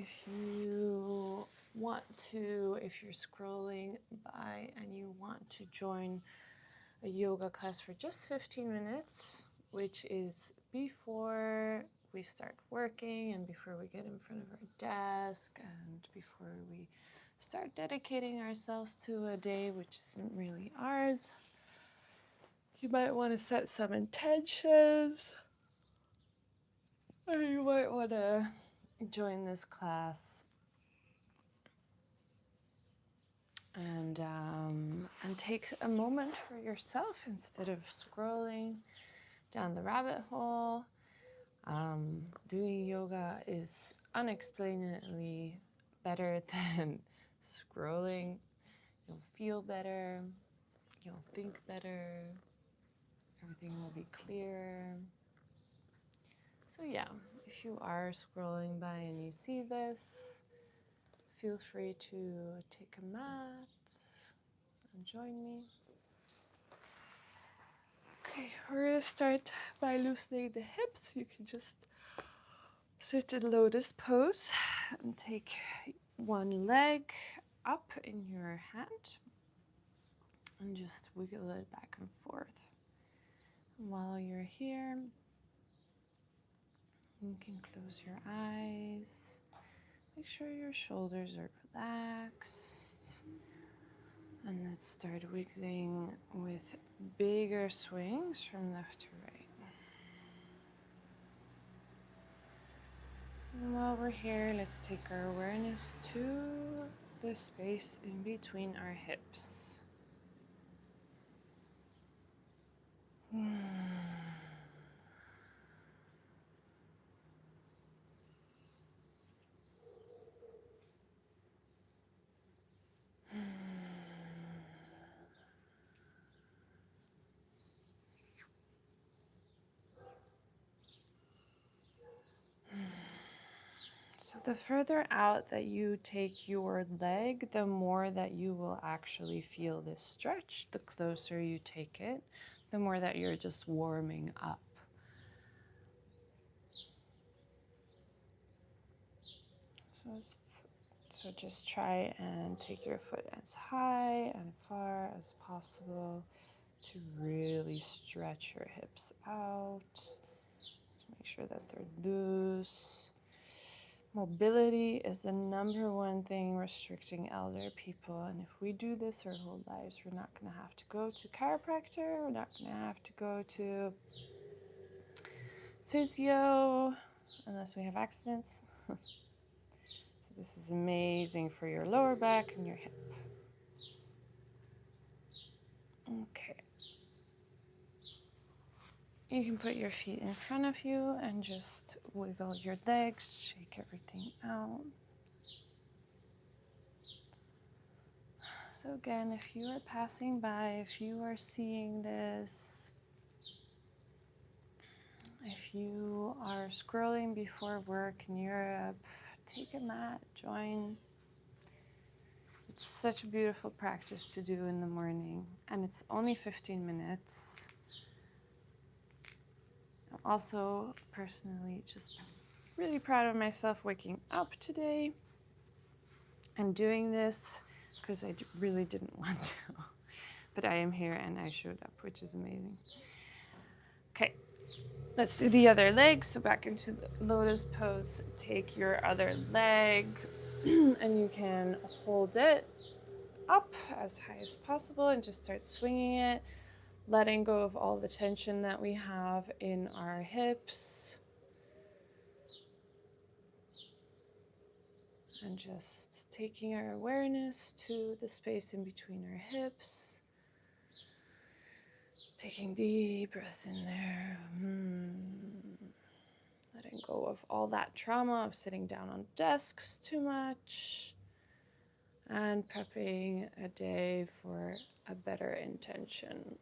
if you want to, if you're scrolling by and you want to join a yoga class for just 15 minutes, which is before we start working and before we get in front of our desk and before we start dedicating ourselves to a day which isn't really ours, you might want to set some intentions, or you might want to join this class and take a moment for yourself instead of scrolling down the rabbit hole. Doing yoga is unexplainably better than scrolling. You'll feel better, you'll think better, everything will be clearer. So yeah, if you are scrolling by and you see this, feel free to take a mat and join me. Okay, we're going to start by loosening the hips. You can just sit in lotus pose and take one leg up in your hand and just wiggle it back and forth. And while you're here, you can close your eyes. Make sure your shoulders are relaxed. And let's start wiggling with bigger swings from left to right. And while we're here, let's take our awareness to the space in between our hips. So the further out that you take your leg, the more that you will actually feel this stretch. The closer you take it, the more that you're just warming up. So just try and take your foot as high and far as possible to really stretch your hips out. To make sure that they're loose. Mobility is the number one thing restricting elder people, and if we do this our whole lives, we're not going to have to go to chiropractor, we're not going to have to go to physio unless we have accidents. So this is amazing for your lower back and your hip. Okay. You can put your feet in front of you and just wiggle your legs, shake everything out. So again, if you are passing by, if you are seeing this, if you are scrolling before work in Europe, take a mat, join. It's such a beautiful practice to do in the morning, and it's only 15 minutes. I'm also personally just really proud of myself waking up today and doing this because I really didn't want to. But I am here and I showed up, which is amazing. Okay, let's do the other leg. So back into the lotus pose. Take your other leg and you can hold it up as high as possible and just start swinging it, letting go of all the tension that we have in our hips. And just taking our awareness to the space in between our hips. Taking deep breaths in there. Letting go of all that trauma of sitting down on desks too much. And prepping a day for a better intention.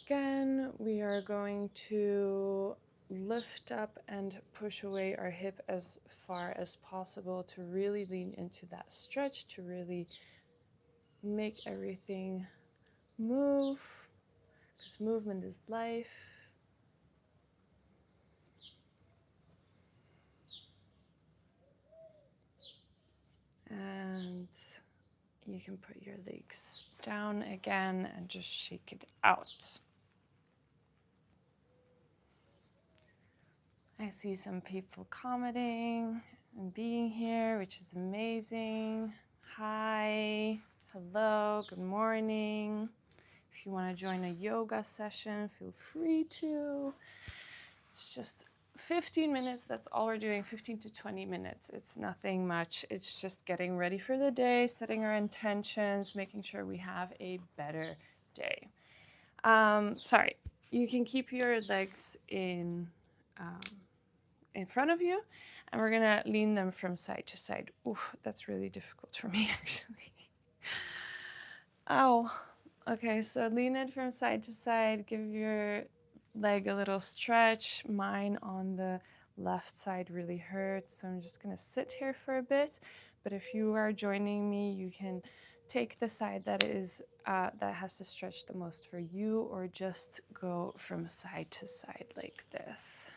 Again, we are going to lift up and push away our hip as far as possible to really lean into that stretch, to really make everything move, because movement is life. And you can put your legs down again and just shake it out. I see some people commenting and being here, which is amazing. Hi, hello, good morning. If you want to join a yoga session, feel free to. It's just 15 minutes, that's all we're doing, 15 to 20 minutes. It's nothing much. It's just getting ready for the day, setting our intentions, making sure we have a better day. Sorry, you can keep your legs in front of you, and we're gonna lean them from side to side. Ooh, that's really difficult for me, actually. Ow. Okay, so lean it from side to side, give your leg a little stretch. Mine on the left side really hurts, so I'm just gonna sit here for a bit. But if you are joining me, you can take the side that has to stretch the most for you, or just go from side to side like this.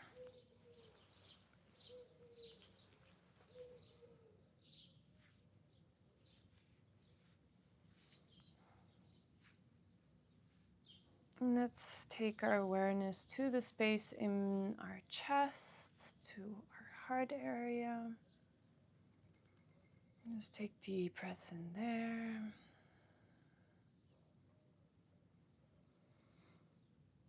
And let's take our awareness to the space in our chest, to our heart area. Just take deep breaths in there.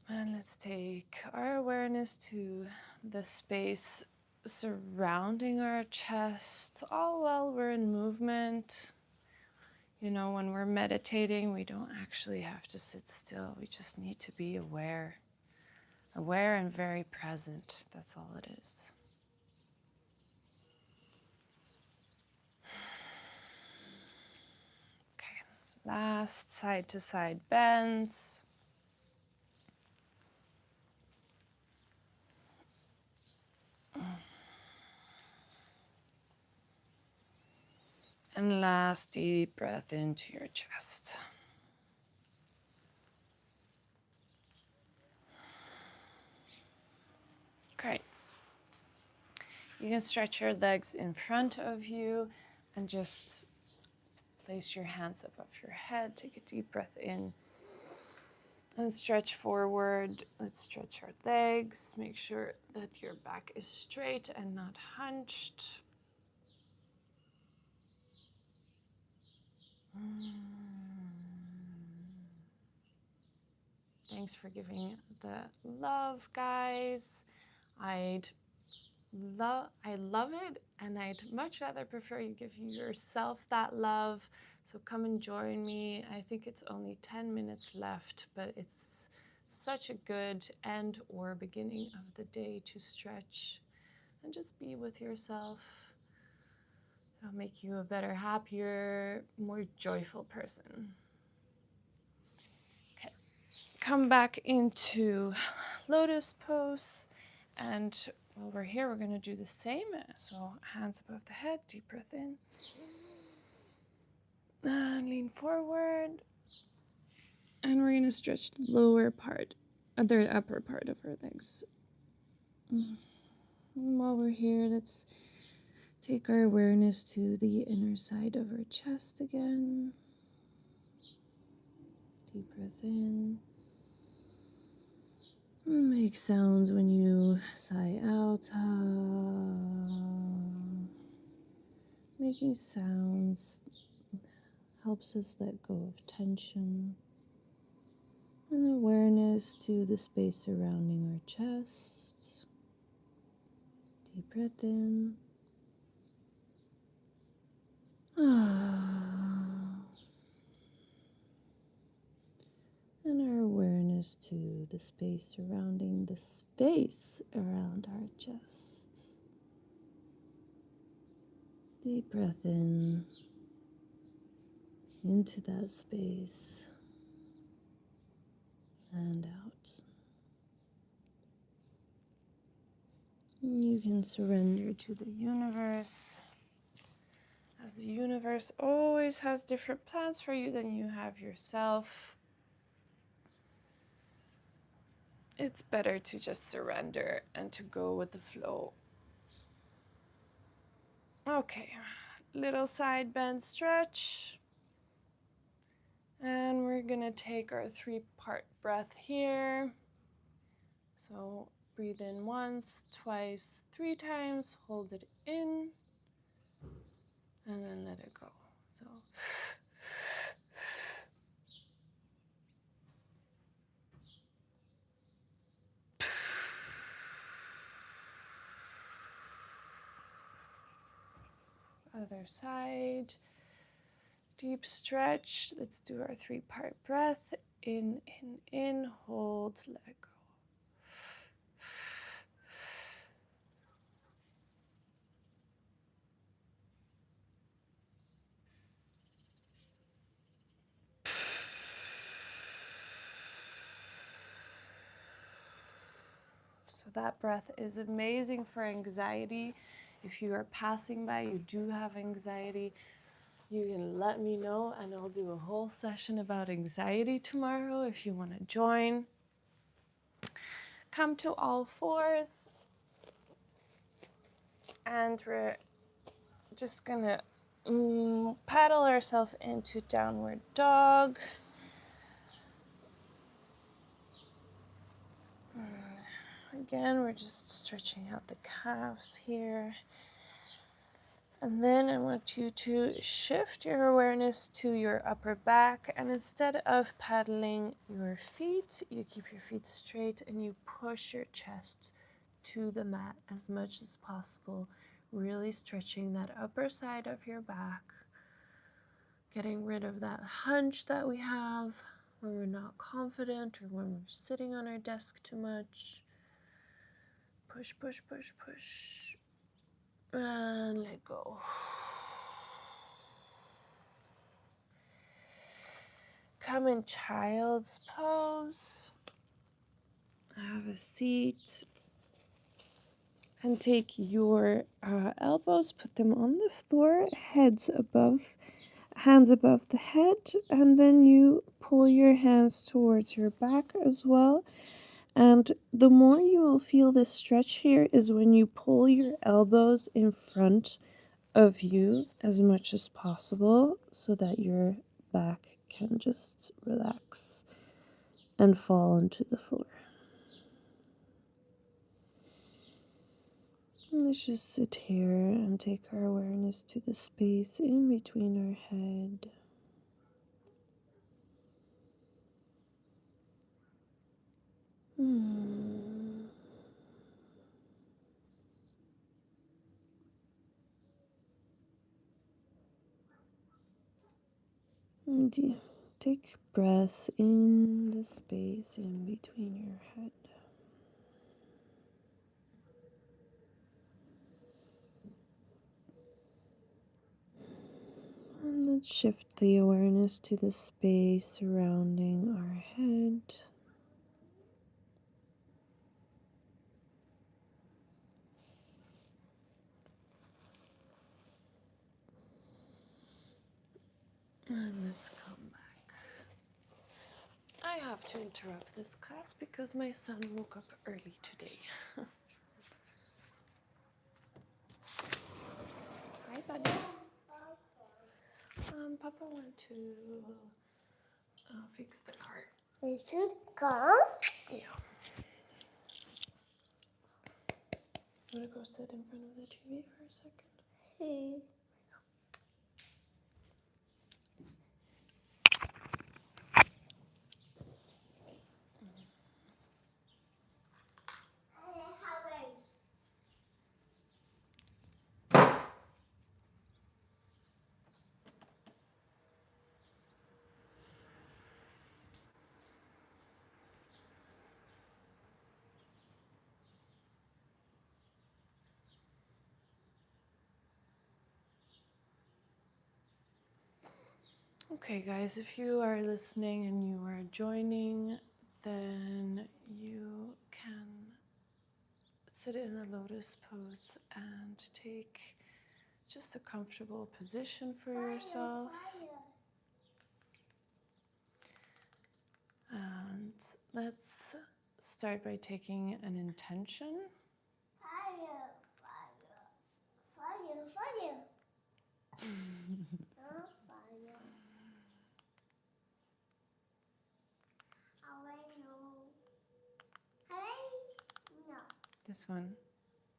And let's take our awareness to the space surrounding our chest, all while we're in movement. You know, when we're meditating, we don't actually have to sit still. We just need to be aware. Aware and very present. That's all it is. Okay, last side to side bends. And last deep breath into your chest. Great. You can stretch your legs in front of you and just place your hands above your head. Take a deep breath in and stretch forward. Let's stretch our legs. Make sure that your back is straight and not hunched. Thanks for giving the love, guys. I love it, and I'd much rather prefer you give yourself that love. So come and join me. I think it's only 10 minutes left, but it's such a good end or beginning of the day to stretch and just be with yourself. It'll make you a better, happier, more joyful person. Okay, come back into lotus pose, and while we're here, we're going to do the same. So hands above the head, deep breath in. Lean forward. And we're going to stretch the lower part, the upper part of our legs. And while we're here, let's take our awareness to the inner side of our chest again. Deep breath in. Make sounds when you sigh out. Making sounds helps us let go of tension. And awareness to the space surrounding our chest. Deep breath in. And our awareness to the space surrounding the space around our chest. Deep breath in into that space and out. You can surrender to the universe, as the universe always has different plans for you than you have yourself. It's better to just surrender and to go with the flow. Okay, little side bend stretch. And we're gonna take our 3-part breath here. So breathe in once, twice, 3 times, hold it in, and then let it go. So other side, deep stretch. Let's do our 3-part breath. In, hold, let go. So that breath is amazing for anxiety. If you are passing by, you do have anxiety, you can let me know and I'll do a whole session about anxiety tomorrow if you want to join. Come to all fours, and we're just gonna paddle ourselves into downward dog. Again, we're just stretching out the calves here. And then I want you to shift your awareness to your upper back, and instead of paddling your feet, you keep your feet straight and you push your chest to the mat as much as possible, really stretching that upper side of your back, getting rid of that hunch that we have when we're not confident or when we're sitting on our desk too much. Push, push, push, push, and let go. Come in child's pose. Have a seat. And take your elbows, put them on the floor, hands above the head, and then you pull your hands towards your back as well. And the more you will feel this stretch here is when you pull your elbows in front of you as much as possible so that your back can just relax and fall onto the floor. Let's just sit here and take our awareness to the space in between our head. And take breaths in the space in between your head. And let's shift the awareness to the space surrounding our head. And let's come back. I have to interrupt this class because my son woke up early today. Hi, buddy. Papa went to fix the car. You should go. Yeah. You want to go sit in front of the TV for a second? Okay, guys, if you are listening and you are joining, then you can sit in a lotus pose and take just a comfortable position for yourself. And let's start by taking an intention. Fire, fire, fire, fire. This one.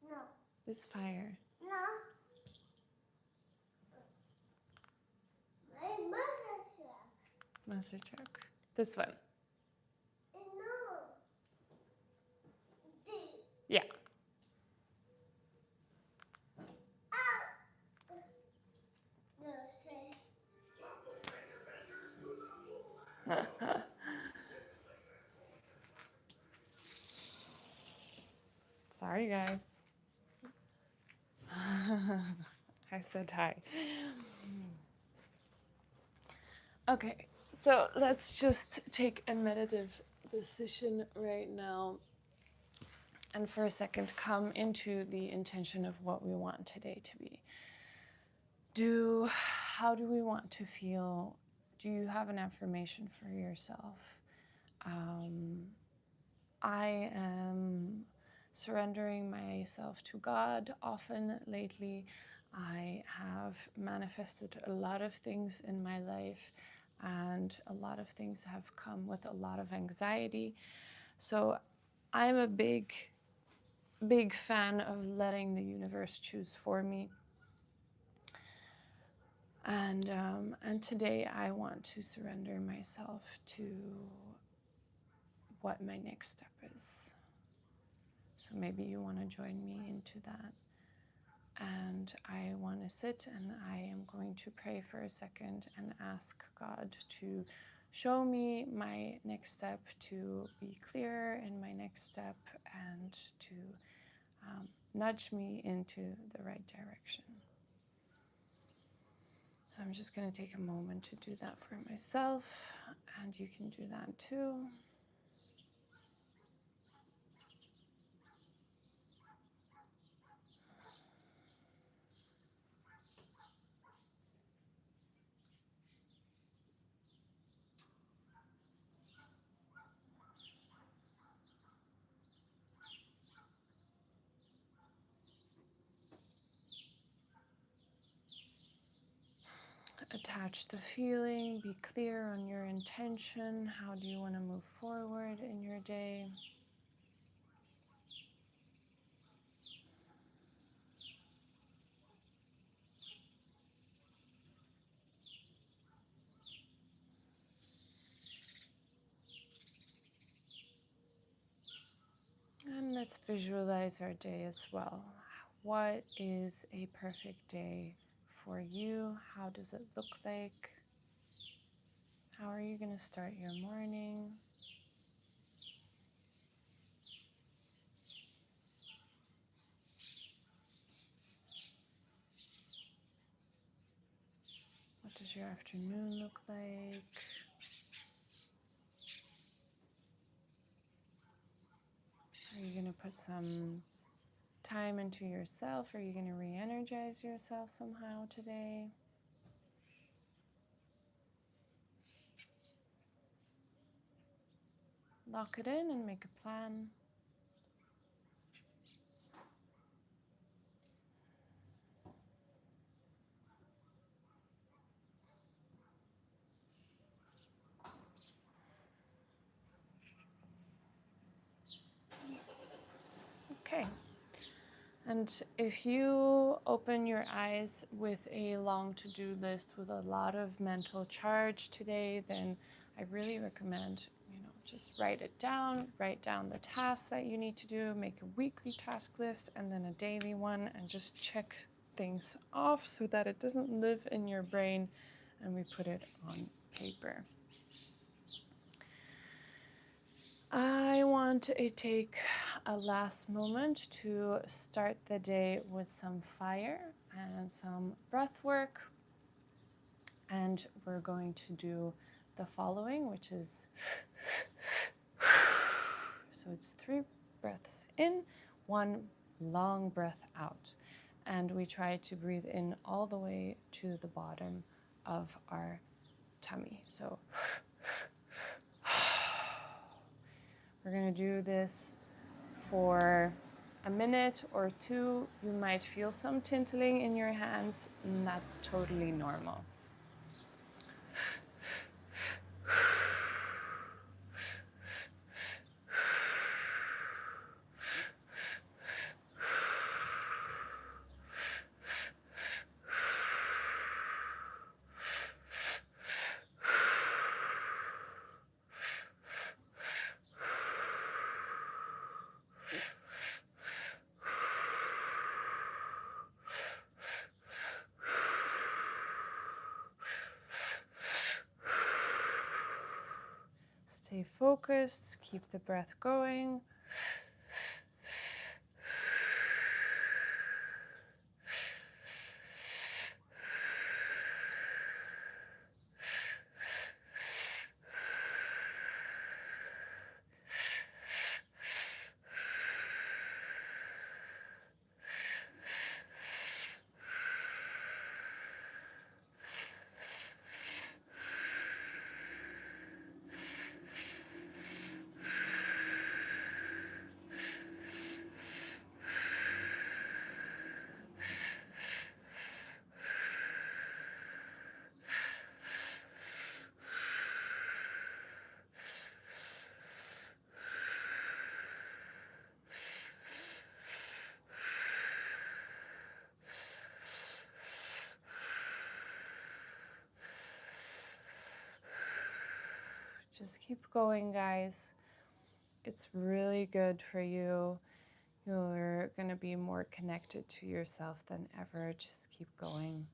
No. This fire. No. My mother truck. Monster truck. This one. No. Yeah. Ow. No, say. Sorry, guys. I said hi. Okay, so let's just take a meditative position right now and for a second come into the intention of what we want today to be. How do we want to feel? Do you have an affirmation for yourself? I am surrendering myself to God often lately. I have manifested a lot of things in my life, and a lot of things have come with a lot of anxiety. So I'm a big fan of letting the universe choose for me. And today I want to surrender myself to what my next step is. So maybe you want to join me into that. And I want to sit and I am going to pray for a second and ask God to show me my next step, to be clearer in my next step, and to nudge me into the right direction. So I'm just going to take a moment to do that for myself, and you can do that too. Attach the feeling, be clear on your intention. How do you want to move forward in your day? And let's visualize our day as well. What is a perfect day for you? How does it look like? How are you going to start your morning? What does your afternoon look like? Are you going to put some time into yourself? Are you going to re-energize yourself somehow today? Lock it in and make a plan. Okay. And if you open your eyes with a long to-do list with a lot of mental charge today, then I really recommend, just write it down, write down the tasks that you need to do, make a weekly task list and then a daily one, and just check things off so that it doesn't live in your brain and we put it on paper. I want to take a last moment to start the day with some fire and some breath work. And we're going to do the following, which is so it's 3 breaths in, 1 long breath out. And we try to breathe in all the way to the bottom of our tummy. So we're going to do this for a minute or 2. You might feel some tingling in your hands, and that's totally normal. Stay focused, keep the breath going. Just keep going, guys. It's really good for you. You're going to be more connected to yourself than ever. Just keep going.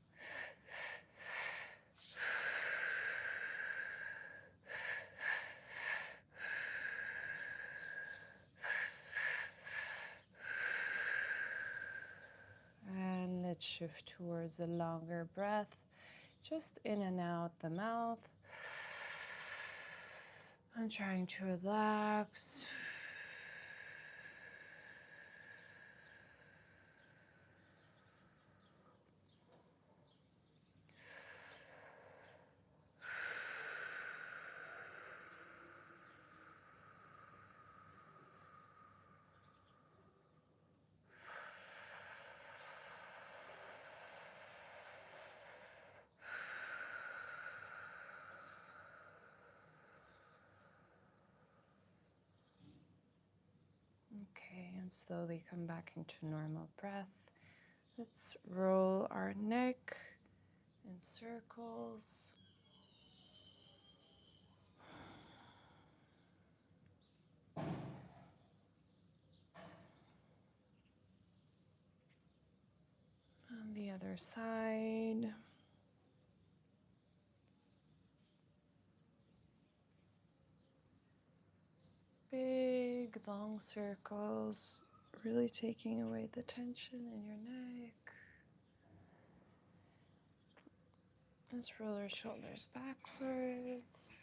And let's shift towards a longer breath. Just in and out the mouth. I'm trying to relax. Okay, and slowly come back into normal breath. Let's roll our neck in circles. On the other side. Big, long circles, really taking away the tension in your neck. Let's roll our shoulders backwards.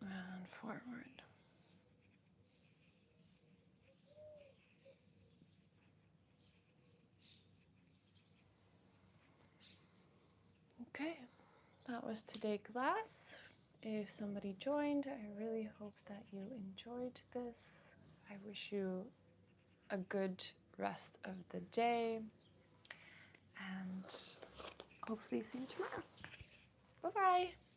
And forward. Okay, that was today's class. If somebody joined, I really hope that you enjoyed this. I wish you a good rest of the day and hopefully see you tomorrow. Bye-bye.